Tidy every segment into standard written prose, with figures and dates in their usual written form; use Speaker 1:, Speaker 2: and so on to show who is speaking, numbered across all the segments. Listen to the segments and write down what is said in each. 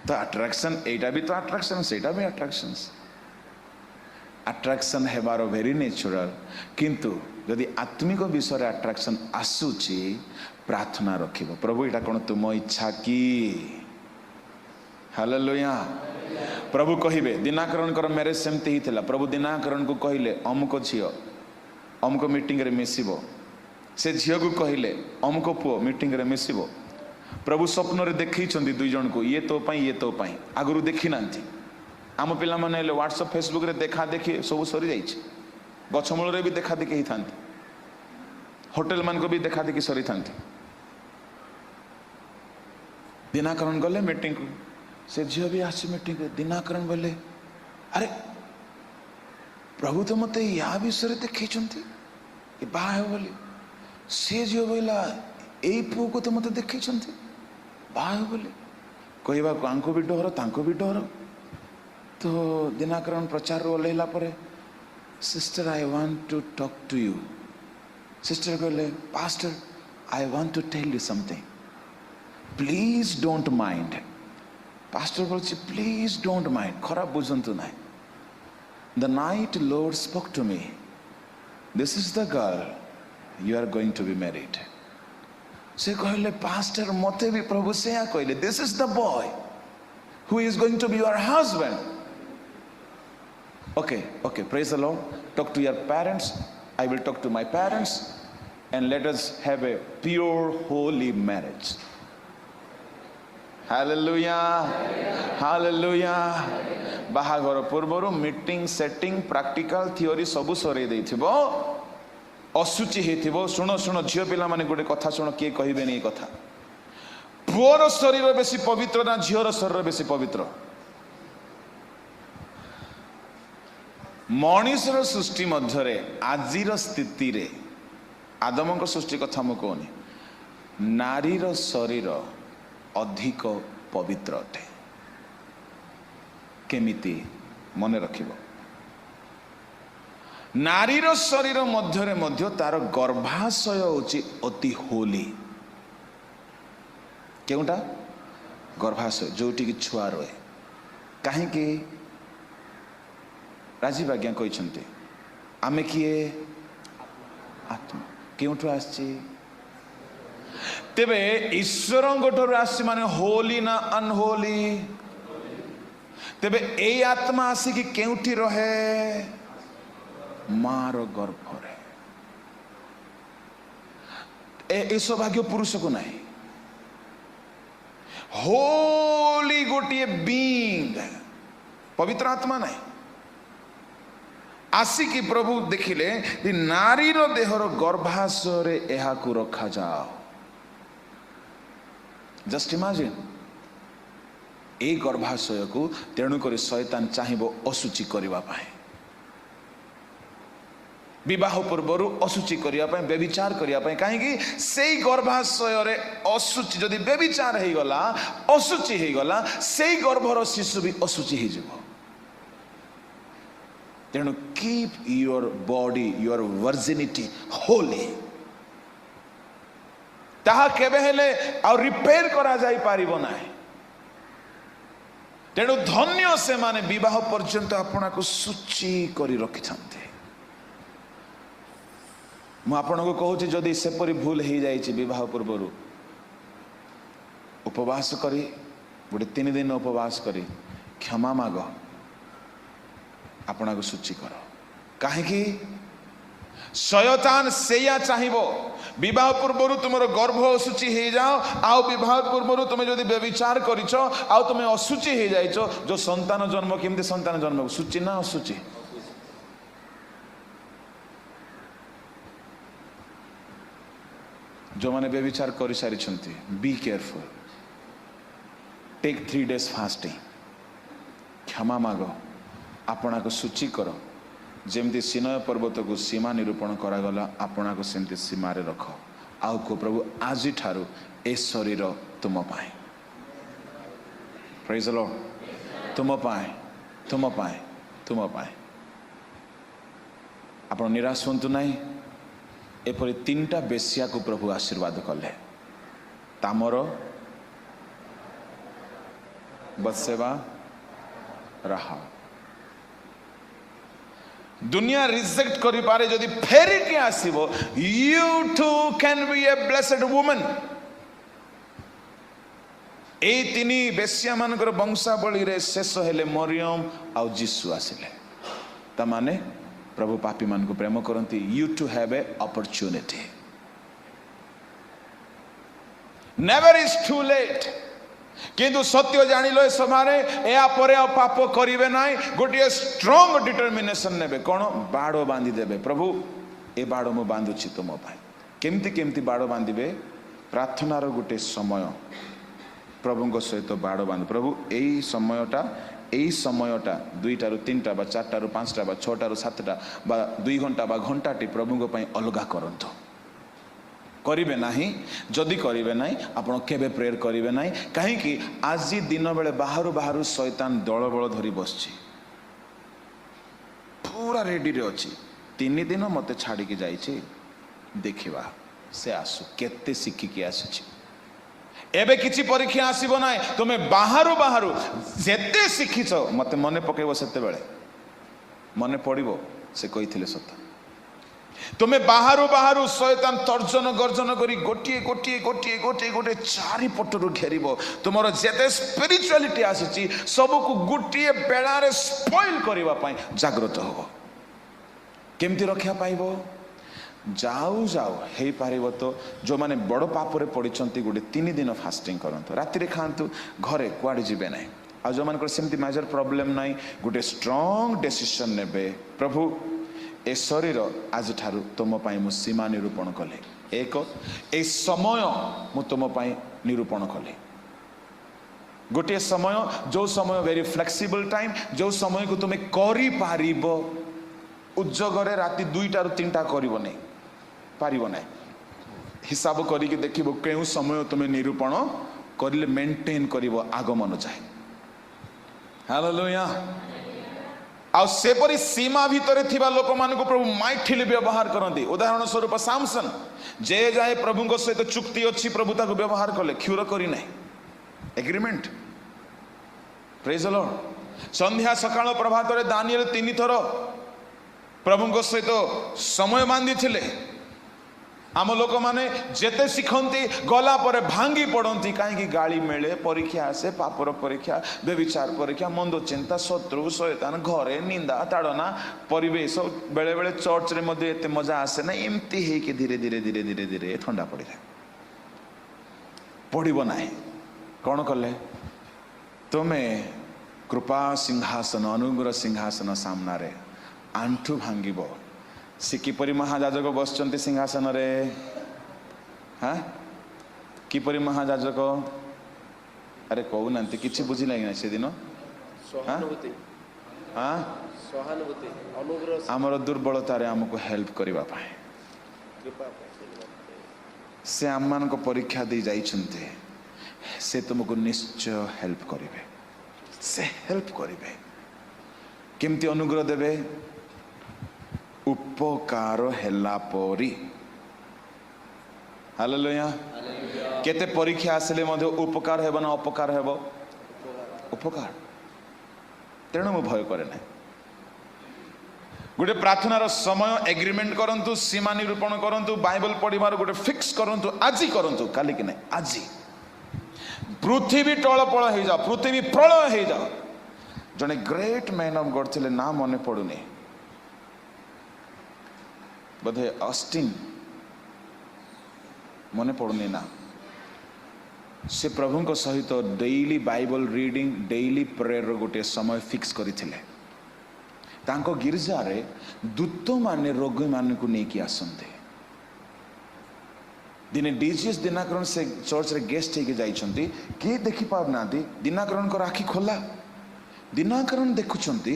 Speaker 1: तो अट्रैक्शन एटा भी तो अट्रैक्शन सेटा भी अट्रैक्शन हेबार वेरी नेचुरल किंतु यदि आत्मिक विषय अट्रैक्शन आसूची प्रार्थना रखिबो प्रभु एटा कोन तुम इच्छा की हालेलुया प्रभु कहिबे दिनाकरण कर मैरिज सेमती ही थिला प्रभु दिनाकरण को कहिले अमुक झियो अमुक मीटिंग रे मिसिबो से झियो को कहिले अमुक पुओ मीटिंग रे मिसिबो प्रभु स्वप्न रे देखै छंदी दुई जन को ये तो पई आगुरु देखि नांती आम पिला माने व्हाट्सएप फेसबुक रे देखा देखी सब सरी जाइए गछमूल रे भी देखा देखी ही थांती होटल मान को भी देखा देखी सरी थांती दिनाकरण गले मीटिंग को से झील भी आसी मीटिंग को दिनाकरण बोले अरे प्रभु तो मत या विषय देखी बाह बोली से झील बोला यही पुओ को तो मत देखी बाह बोली कहवा को भी डर तांको भी डर तो दिनाकरण प्रचार ओल्ला पर sister I want to talk to you sister कहले pastor I want to tell you something please don't mind pastor बोलছে प्लीज डोंट माइंड खराब बुझंतु ना the night Lord spoke to me this is the girl you are going to be married से कहले pastor मते भी प्रभु से कहले this is the boy who is going to be your husband Okay, praise the Lord. Talk to your parents. I will talk to my parents and let us have a pure, holy marriage. Hallelujah. Hallelujah. बाहाघर पूर्वर meeting setting practical theory सब सरे देथिबो असुचि हेथिबो सुनो झियो पिला माने गोटे कथा सुनो किए कहिबे नहीं कथा पुअर शरीर बेसी पवित्र ना झियोर शरीर बेसी पवित्र मनीषर सृष्टि मध्य आजिर स्थिति रे आदम सृष्टि कथा मु कहनी नारीर शरीर अधिक पवित्र अटे केमिति मन रखिबो नारीर शरीर मध्य तार गर्भाशय होची अति होली केउटा गर्भाशय जोटी की छुआ रहे कहीं राजीव आज्ञा कहते आमे किए आत्मा क्योंठू आसी तेबे ईश्वर ठर आसी माने होली ना अनहोली तेबे ए आत्मा आसिकी केउठी रहे मार गर्भ ए सौभाग्य पुरुष को नहीं होली गोटे बीइंग पवित्र आत्मा नहीं आसिकी प्रभु देखिले नारीर देहर गर्भाशय यह रखा जाओ जस्ट इमेजिन ए गर्भाशय को तेणुक शैतान चाहिए असुचि करने विवाह पूर्वर असुचि करने व्यभिचार करने कहीं से गर्भाशय असुचि जदि व्यभिचार हो गला असुचि हो गला से गर्भर शिशु भी असुचि हो तेणु keep your body your virginity Holi ताहा केबे हेले आ रिपेयर करा जाई पारिबो नाही तेणु धन्य से माने विवाह पर्यंत आपना को सूची करी रखि छांते मु आपन को कहूची जदि सेपरी भूल हो जाइए विवाह पूर्व उपवास करी गोटे 3 दिन उपवास करी क्षमा माग आपना को सूची कर कहीं शयतान सेया चाहिए विवाह पूर्व तुम गर्भ असुचि हो जाओ आउ विवाह पूर्व तुम जो व्यभिचार कर तुम असुचि हो जाइच जो संतान जन्म केमती संतान जन्म सूची ना असुचि जो मैंने व्यभिचार कर सारी be careful take 3 days fasting क्षमा माग आपना को सूची कर जेमती सिनय पर्वत को सीमा निरूपण करागला आपना को सेमती सीमा रे रख आउ को प्रभु आज ठारू ए शरीर तुम पाए प्रेज द लॉर्ड तुम पाए आप निराश हूँ ना एपरी 3टा बेश्या को प्रभु आशीर्वाद कले तामर बत्सेबा रहा दुनिया रिजेक्ट करि पारे जदि फेरी के आसीबो you too can be a blessed woman ए तिनी बेश्या मानकर वंशावली रे शेष हेले मरियम आ जीसु आसिले ता माने प्रभु पापी मान को प्रेम करती you too have a opportunity never is too late किंतु सत्य जानिलो समारे या परे पाप करिवे नाही गोटे स्ट्रांग डिटरमिनेशन नेबे कोन बाड़ो बांधी देबे प्रभु ए बाड़ो मु बांधुछि तुम पाई केमती केमती बाड़ो बांधिबे प्रार्थनार गोटे समय प्रभु सहित बाड़ बांध प्रभु यही समयटा 2टा ରୁ 3टा बा 4टा ରୁ 5टा बा 6टा ରୁ 7टा बा 2 घंटा बा घंटाटी प्रभु को अलगा करंतु करिवे नाही जदि करिवे नाही आपण केबे प्रेयर करिवे नाही काहे कि आज दिन बेले बाहरु बाहरु शैतान दल बळ धरी बसछि पूरा रेडी रे अछि 3 दिन मते छाडी के जाईछि देखिबा से आसु केते सिखि के आसुछि एबे किछि परीक्षा आसीबो नाही तुम्हें बाहरु बाहरु जेते शिखिछ मते मने पकेबो सेते बेले मने पड़िबो से कहिथिले सत तुम्हें बाहरु बाहरु शैतान तर्जन गर्जन करी गोटिए गोटिए गोटिए गोटिए गोटे चारि पटरु घेरिबो तुमरो जेते स्पिरिचुअलिटी आसीछि सब को गोटिए बेला रे स्पॉइल करबा पई जागृत होबो केमती रक्षा पाइबो जाऊ जाऊ हे पारिबो तो जो माने बड़ पापरे पड़िछंती गोटे 3 दिन फास्टिंग करंतु राति रे खांतु घरे कुआडे जिबे नाही आ जो मानकर सेमती मेजर प्रॉब्लम नाही गोटे स्ट्रांग डिसीजन नेबे प्रभु ए शरीर आज ठारू तुम पाई मु सीमा निरूपण कले एक ए समय मु तुम पाई निरूपण कले गोटे समय जो समय वेरी फ्लेक्सिबल टाइम जो समय को तुम करि पारिबो उज्जगरे राति 2टा ରୁ 3टा करिवो नै पारिबो नै हिसाब करी के देखिबो केउ समय तुम निरूपण करिले मेंटेन करिवो आगमन जाय हालेलुया आ सेपरी सीमा भितर थिबा लोक मान को प्रभु माइथिली व्यवहार करंती उदाहरण स्वरूप सामसन जे जाए प्रभु को सहित चुक्ति अछि प्रभु ताको व्यवहार करले क्षुर करी नै एग्रीमेंट प्रेज द लॉर्ड संध्या सकाळ प्रभात रे दानिएल 3 थर प्रभु को सहित समय बांधी थिले आम लोक माने जेते शिखंती गला पर भांगी पड़ती कहीं गाली मेले परीक्षा आसे पापर परीक्षा व्यभिचार परीक्षा मंद चिंता शत्रु शैतान घरे निंदा ताड़ना परिवेश बेले बेले चर्च रे मध्य एते मजा आसे ना एमती हे कि धीरे धीरे धीरे धीरे धीरे ठंडा पड़ जाए पड़ब ना कौन कले तुम्हें कृपा सिंहासन अनुग्रह सिंहासन सामना रे आंठू भांगिब सी किपरि महाजाजक बसचंती सिंहासन रे हाँ किपरि महाजाजक अरे कहू ना किसी बुझिला कि से दिन आमर दुर्बलतार आमको हेल्प करबा पाए से आम मान परीक्षा दे जाइछन्ते से तुमको निश्चय हेल्प करिवे से हेल्प करिवे केमती अनुग्रह देवे उपकार हेला परी हालेलुया केते परीक्षा आसले मध्य उपकार हेब ना अपकार हेब उपकार तेणु मु भय करे ना गोटे प्रार्थनार समय एग्रीमेंट करंतु सीमा निरूपण करंतु बाइबल पढ़िबार गोटे फिक्स करंतु आज करंतु काली कि नहीं आज पृथ्वी टळपळ हो जाओ पृथ्वी प्रलय हो जाओ जने ग्रेट मैन ऑफ गॉड थिले ना मने पड़ुनी बोधे ऑस्टिन मने पड़ुनी ना से प्रभु को सहित daily Bible reading daily prayer गोटे समय फिक्स करथिले तांको गिरजा रे दूत माने रोगी मान को नेकी आसंते दिने डीजीएस दिनाकरण से चर्च रे गेस्ट होके जाइछंती के देखि पाउ नांती दिनाकरण को राखी खोला दिनाकरण देखुछंती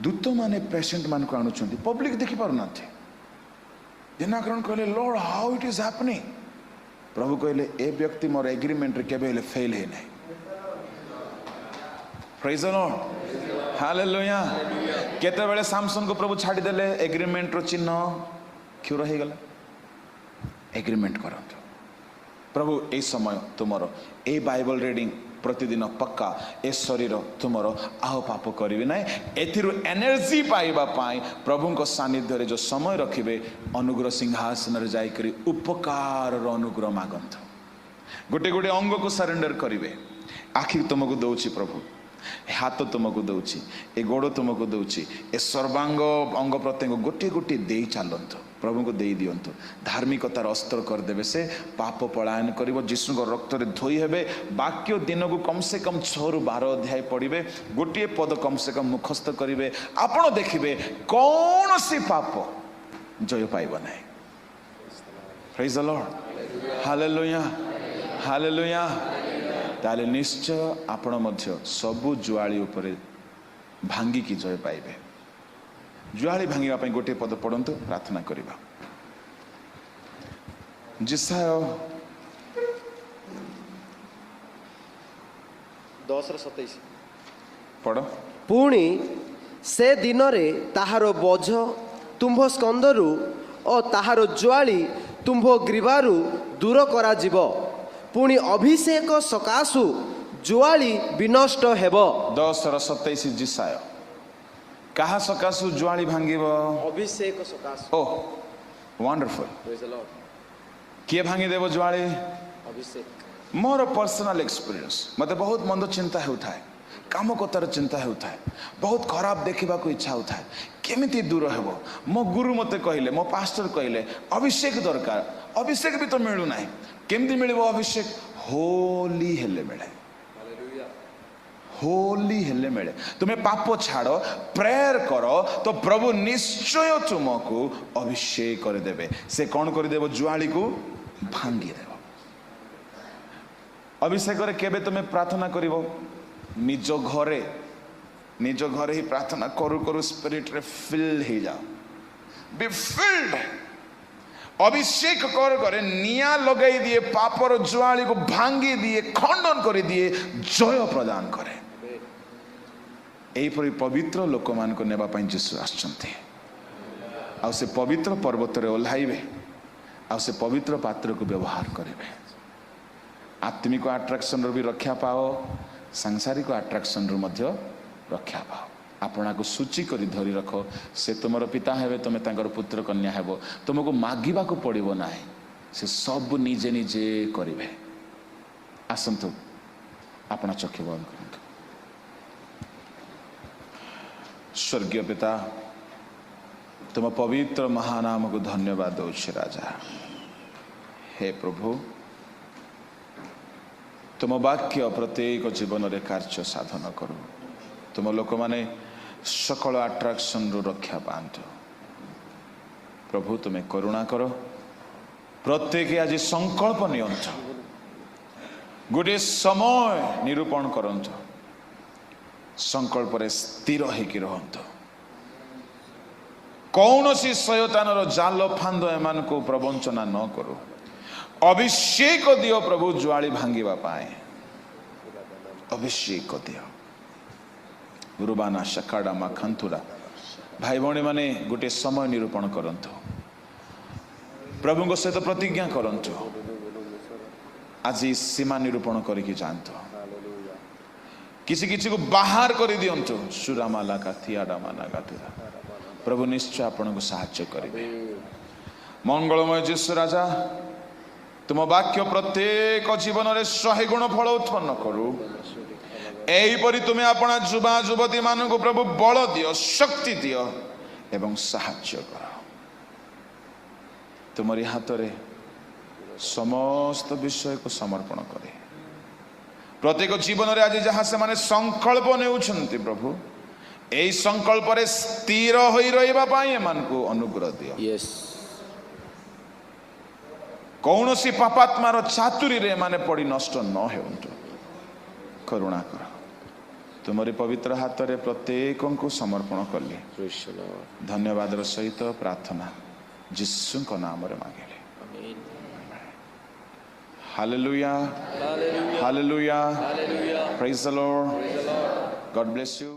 Speaker 1: दूत माने पेशेंट मान को आणुछंती पब्लिक देखि पाउ नांती दिनाकरण कहले Lord how it is happening प्रभु कहले ए व्यक्ति मोर एग्रीमेंट रे केबे ले फेल हे नै प्रेज द लॉर्ड हालेलुया केते बेले सैमसन को प्रभु छाड़ी देले एग्रीमेंट रो चिन्ह क्यों रही गला एग्रीमेंट करंतु प्रभु ए समय तुमरो ए बाइबल रीडिंग प्रतिदिन पक्का ए शरीर तुमर आउ पाप करी ना एथिरु एनर्जी पाइबा पाई प्रभु को सानिध्य जो समय रखिबे अनुग्रह सिंहासन रे जाई करी उपकार रो अनुग्रह मागंत गोटे गोटे अंग को सरेंडर करिवे आखिर तुमको दउची प्रभु हाथ तुमको दउची ए गोड़ तुमको दउची ए सर्वांग अंग प्रत्यंग गोटे गोटे दे चलंतु प्रभु को दे दियंतु धार्मिकतार अस्त्र करदेवे से पाप पलायन करिवो जीशु को रक्त रे धोई हेबे वाक्य दिन को कम से कम 6 ରୁ 12 अध्याय पढ़िबे गोटे पद कम से कम मुखस्थ करिवे आपण देखिबे कौन सी पाप जय पाइबो नाही praise the Lord hallelujah hallelujah ताले निश्चय आपण मध्य सबु जुआली उपरे भांगी की जय पाइबे जुआली भांगिबा पई गोटे पद पढ़ंतु प्रार्थना करिबा जिसाय
Speaker 2: 10:27
Speaker 1: पढ़
Speaker 2: पुणी से दिन रे ताहारो बोझ तुम्भ स्कंदरु और ताहारो ज्वाली तुम्भ ग्रीवारु दूर करा जीव पुणी अभिषेक सकाशु ज्वाली विनष्ट हेब
Speaker 1: 10:27 जिसाय कहा सकाशु ज्वाली भांगिब
Speaker 2: अभिषेक सकाशु
Speaker 1: ओह वंडरफुल
Speaker 2: प्रेज द लॉर्ड
Speaker 1: किए भांगी देव ज्वाली
Speaker 2: अभिषेक
Speaker 1: मोर पर्सनल एक्सपीरियंस मते बहुत मंद चिंता होता है काम कतार चिंता होता है बहुत खराब देखा इच्छा होता है केमिति दूर हेबो मो गुरु मते कहले मो पास्टर कहले अभिषेक दरकार अभिषेक भी तो मिलू ना केमिति मिलबो अभिषेक होली हेले मिले होली हेले मिले तुम्हें पाप छाड़ प्रेयर करो तो प्रभु निश्चय तुमको अभिषेक कर देबे से कौन कर देबो जुआली को भांगी देबो अभिषेक रे केबे तुम्हें प्रार्थना करिवो निज घरे ही प्रार्थना करू करू स्पिरिट रे फिल हो जाओ बी फिल्ड अभिषेक कर करे निया लगाई दिए पापर जुआली को भांगी दिए खंडन कर दिए जय प्रदान करे एपरी पवित्र लोक मान को नेबा पई जीसु आछंती आ से पवित्र पर्वत रे ओल्हाइबे आ से पवित्र पात्र को व्यवहार करेंगे आत्मिक अट्राक्शन रो भी रक्षा पाओ सांसारिक अट्राक्शन रो मध्य रक्षा पाओ आपना को सूची करी धरी रखो से तुमर पिता हेबे तुमे तांकर पुत्र कन्या हेबो तुमको मागिबा को पड़िबो नाही से सब निजे निजे करिवे आसंतु अपना चक्षु बंद करंतु स्वर्गीय पिता तुम पवित्र महानाम को धन्यवाद दौछ राजा हे प्रभु तुम वाक्य प्रत्येक जीवन रे कार्य साधन करू तुम लोक माने सकल अट्राक्शन रू रक्षा पांतु प्रभु तुम्हें करुणा करो प्रत्येक आज संकल्प नियंत गोटे समय निरूपण करंतु संकल्प रे स्थिर होकर रहंतु कौन सी शयतान रो जाल फांद एमान को प्रवंचना न करो अभिषेक दियो प्रभु ज्वाली भांगिबा पाए अभिषेक दियो गुरुबाना शकाडा मा खंतुरा भाई भौणी माने गोटे समय निरूपण करंतु प्रभु को सहित प्रतिज्ञा करंतु आज सीमा निरूपण करके जानतु किसी किसी को बाहर कर दियंतु सुरामाला का थियाडामाना गातुरा प्रभु निश्चय आपण को साहाय्य करेंगे मंगलमय जीशु राजा तुम वाक्य प्रत्येक जीवन रे 100 गुण फल उत्पन्न करू एहीपरि तुम्हें अपना युवा युवती मान को प्रभु बल दियो शक्ति दियो एवं साहाय्य कर तुम्हारी हाथ रे समस्त विषय को समर्पण करे प्रत्येक जीवन रे आज जहाँ से माने संकल्प नेउछंती प्रभु एही संकल्प रे स्थिर होई रहिबा पाई एमान को अनुग्रह दियो
Speaker 2: यस
Speaker 1: कौन सी पापात्मार चातुरी रे माने पड़ी नष्ट न हेउंतु करुणा कर तुम्हारी पवित्र हाथ रे प्रत्येक को समर्पण कली धन्यवाद सहित प्रार्थना यीशु को नाम रे मांगले hallelujah hallelujah praise the Lord God bless you.